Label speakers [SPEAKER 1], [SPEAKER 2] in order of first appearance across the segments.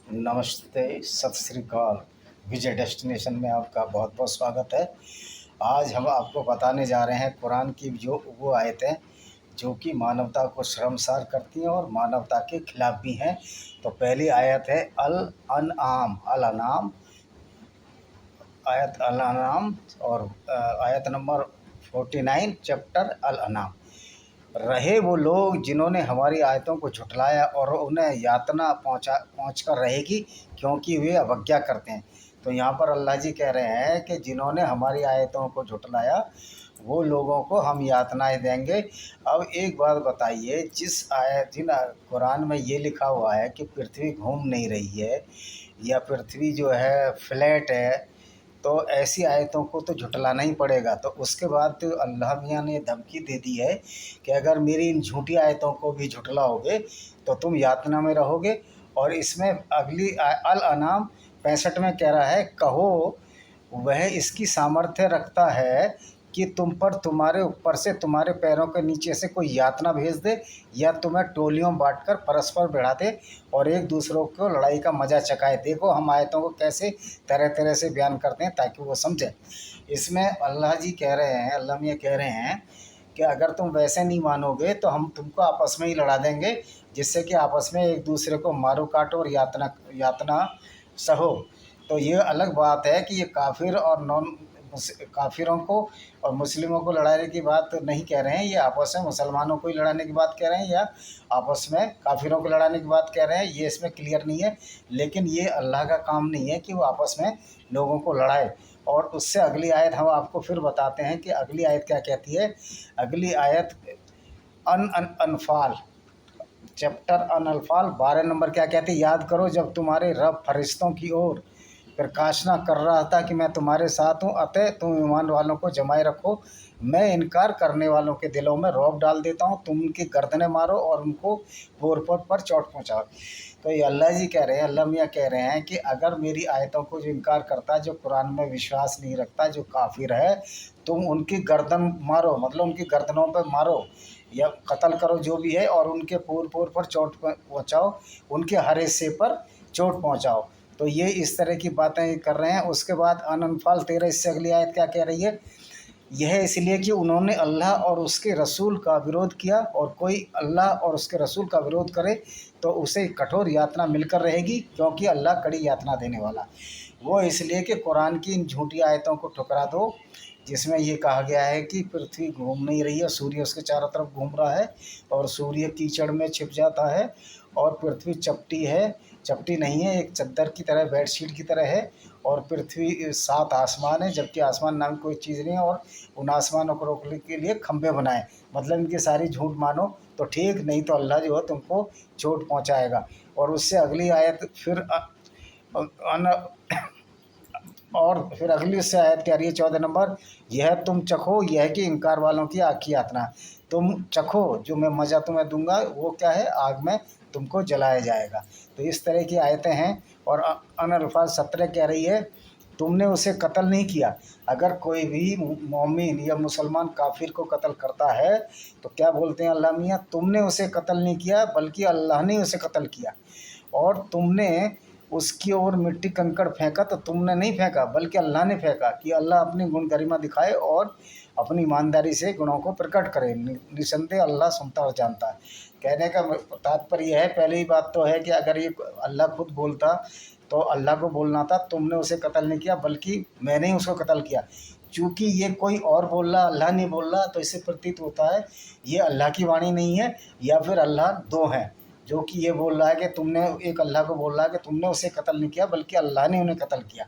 [SPEAKER 1] नमस्ते, सत श्री अकाल। विजय डेस्टिनेशन में आपका बहुत बहुत स्वागत है। आज हम आपको बताने जा रहे हैं कुरान की जो वो आयतें जो कि मानवता को शर्मसार करती हैं और मानवता के खिलाफ भी हैं। तो पहली आयत है अल अनाम, आयत अल अनाम। और आयत नंबर 49 चैप्टर अल अनाम। रहे वो लोग जिन्होंने हमारी आयतों को झुठलाया और उन्हें यातना पहुँच कर रहेगी, क्योंकि वे अवज्ञा करते हैं। तो यहाँ पर अल्लाह जी कह रहे हैं कि जिन्होंने हमारी आयतों को झुठलाया वो लोगों को हम यातनाएं देंगे। अब एक बात बताइए, जिन कुरान में ये लिखा हुआ है कि पृथ्वी घूम नहीं रही है या पृथ्वी जो है फ्लैट है, तो ऐसी आयतों को तो झुटलाना ही पड़ेगा। तो उसके बाद तो अल्लाह मियाँ ने धमकी दे दी है कि अगर मेरी इन झूठी आयतों को भी झुटलाओगे तो तुम यातना में रहोगे। और इसमें अगली अल अनाम 65 में कह रहा है, कहो वह इसकी सामर्थ्य रखता है कि तुम पर तुम्हारे ऊपर से तुम्हारे पैरों के नीचे से कोई यातना भेज दे या तुम्हें टोलियों बांटकर परस्पर बढ़ा दे और एक दूसरों को लड़ाई का मज़ा चखाए। देखो हम आयतों को कैसे तरह तरह से बयान करते हैं ताकि वो समझें। इसमें अल्लाह जी कह रहे हैं, अल्लाह मियाँ कह रहे हैं कि अगर तुम वैसे नहीं मानोगे तो हम तुमको आपस में ही लड़ा देंगे, जिससे कि आपस में एक दूसरे को मारो काटो और यातना यातना सहो। तो ये अलग बात है कि ये काफिर और काफिरों को और मुस्लिमों को लड़ाने की बात नहीं कह रहे हैं, ये आपस में मुसलमानों को ही लड़ाने की बात कह रहे हैं या आपस में काफिरों को लड़ाने की बात कह रहे हैं, ये इसमें क्लियर नहीं है। लेकिन ये अल्लाह का काम नहीं है कि वो आपस में लोगों को लड़ाए। और उससे अगली आयत हम आपको फिर बताते हैं कि अगली आयत क्या कहती है। अगली आयत अनफाल चैप्टर अनफाल 12 नंबर क्या कहती है, याद करो जब तुम्हारे रब फरिश्तों की ओर प्रकाशना कर रहा था कि मैं तुम्हारे साथ हूँ, अतः तुम ईमान वालों को जमाए रखो, मैं इनकार करने वालों के दिलों में रौब डाल देता हूँ, तुम उनकी गर्दनें मारो और उनको पोर पर चोट पहुँचाओ। तो ये अल्लाह जी कह रहे हैं, अल्लाह मियाँ कह रहे हैं कि अगर मेरी आयतों को जो इनकार करता है, जो कुरान में विश्वास नहीं रखता, जो काफिर है, तुम उनकी गर्दन मारो, मतलब उनकी गर्दनों पर मारो या कत्ल करो जो भी है, और उनके पोर पर चोट पहुँचाओ, उनके हर हिस्से पर चोट पहुँचाओ। तो ये इस तरह की बातें कर रहे हैं। उसके बाद अनफाल 13 इससे अगली आयत क्या कह रही है, यह इसलिए कि उन्होंने अल्लाह और उसके रसूल का विरोध किया, और कोई अल्लाह और उसके रसूल का विरोध करे तो उसे कठोर यातना मिलकर रहेगी, क्योंकि अल्लाह कड़ी यातना देने वाला। वो इसलिए कि कुरान की इन झूठी आयतों को ठुकरा दो, जिसमें ये कहा गया है कि पृथ्वी घूम नहीं रही है, सूर्य उसके चारों तरफ घूम रहा है और सूर्य कीचड़ में छिप जाता है और पृथ्वी चपटी है, चपटी नहीं है, एक चद्दर की तरह, बेडशीट की तरह है। और पृथ्वी 7 आसमान है, जबकि आसमान नाम कोई चीज़ नहीं है। और उन आसमानों को रोकने के लिए खंभे बनाए, मतलब इनकी सारी झूठ मानो तो ठीक, नहीं तो अल्लाह जो है तुमको चोट पहुंचाएगा। और उससे अगली आयत फिर और फिर अगली उससे आयत कह रही है 14 नंबर, यह तुम चखो, यह कि इनकार वालों की आग की यातना, तुम चखो जो मैं मज़ा तुम्हें दूंगा, वो क्या है, आग में तुमको जलाया जाएगा। तो इस तरह की आयतें हैं। और अनअल्फाज 17 कह रही है, तुमने उसे कत्ल नहीं किया। अगर कोई भी मोमिन या मुसलमान काफिर को कत्ल करता है तो क्या बोलते हैं अल्लाह मियाँ, तुमने उसे कत्ल नहीं किया बल्कि अल्लाह ने उसे कत्ल किया। और तुमने उसकी ओर मिट्टी कंकड़ फेंका तो तुमने नहीं फेंका बल्कि अल्लाह ने फेंका, कि अल्लाह अपनी गुण गरिमा दिखाए और अपनी ईमानदारी से गुणों को प्रकट करे। निसंदेह अल्लाह सुनता और जानता है। कहने का तात्पर्य यह है, पहली बात तो है कि अगर ये अल्लाह खुद बोलता तो अल्लाह को बोलना था, तुमने उसे कत्ल नहीं किया बल्कि मैंने ही उसको कत्ल किया। चूँकि ये कोई और बोल रहा, अल्लाह नहीं बोल रहा, तो इससे प्रतीत होता है ये अल्लाह की वाणी नहीं है, या फिर अल्लाह दो हैं। जो कि ये बोल रहा है कि तुमने, एक अल्लाह को बोल रहा है कि तुमने उसे कत्ल नहीं किया बल्कि अल्लाह ने उन्हें कत्ल किया।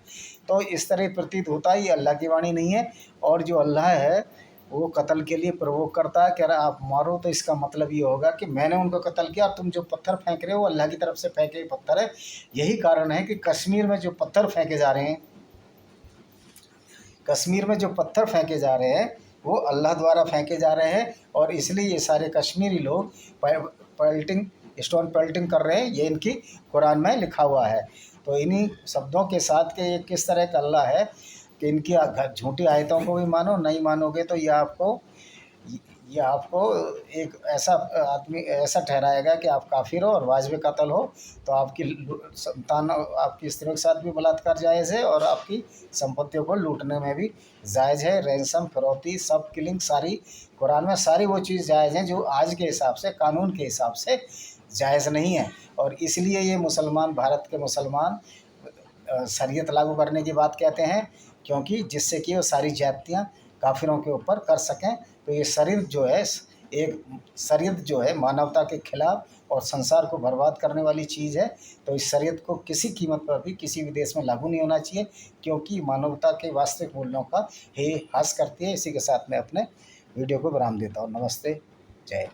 [SPEAKER 1] तो इस तरह प्रतीत होता है ये अल्लाह की वाणी नहीं है। और जो अल्लाह है वो कत्ल के लिए प्रवोक करता है, कह रहा है आप मारो, तो इसका मतलब ये होगा कि मैंने उनको कत्ल किया और तुम जो पत्थर फेंक रहे हो वो अल्लाह की तरफ से फेंके हुए पत्थर है। यही कारण है कि कश्मीर में जो पत्थर फेंके जा रहे हैं, कश्मीर में जो पत्थर फेंके जा रहे हैं वो अल्लाह द्वारा फेंके जा रहे हैं। और इसलिए ये सारे कश्मीरी लोग पेल्टिंग, स्टोन पेल्टिंग कर रहे हैं, ये इनकी कुरान में लिखा हुआ है। तो इन्हीं शब्दों के साथ के ये किस तरह का अल्लाह है कि इनकी झूठी आयतों को भी मानो, नहीं मानोगे तो ये आपको ये आपको एक ऐसा आदमी ऐसा ठहराएगा कि आप काफिर हो और वाजिब कत्ल हो, तो आपकी संतान, आपकी स्त्रियों के साथ भी बलात्कार जायज़ है और आपकी संपत्तियों को लूटने में भी जायज़ है। रैंसम, फिरौती, सब किलिंग सारी कुरान में सारी वो चीज़ जायज़ हैं जो आज के हिसाब से, कानून के हिसाब से जायज़ नहीं है। और इसलिए ये मुसलमान, भारत के मुसलमान शरीयत लागू करने की बात कहते हैं, क्योंकि जिससे कि वो सारी ज़्यादतियाँ काफिरों के ऊपर कर सकें। तो ये शरीयत जो है, एक शरीयत जो है मानवता के खिलाफ़ और संसार को बर्बाद करने वाली चीज़ है। तो इस शरीयत को किसी कीमत पर भी किसी भी देश में लागू नहीं होना चाहिए, क्योंकि मानवता के वास्तविक मूल्यों का ये ह्रास करती है। इसी के साथ मैं अपने वीडियो को विराम देता हूँ। नमस्ते, जय हिंद।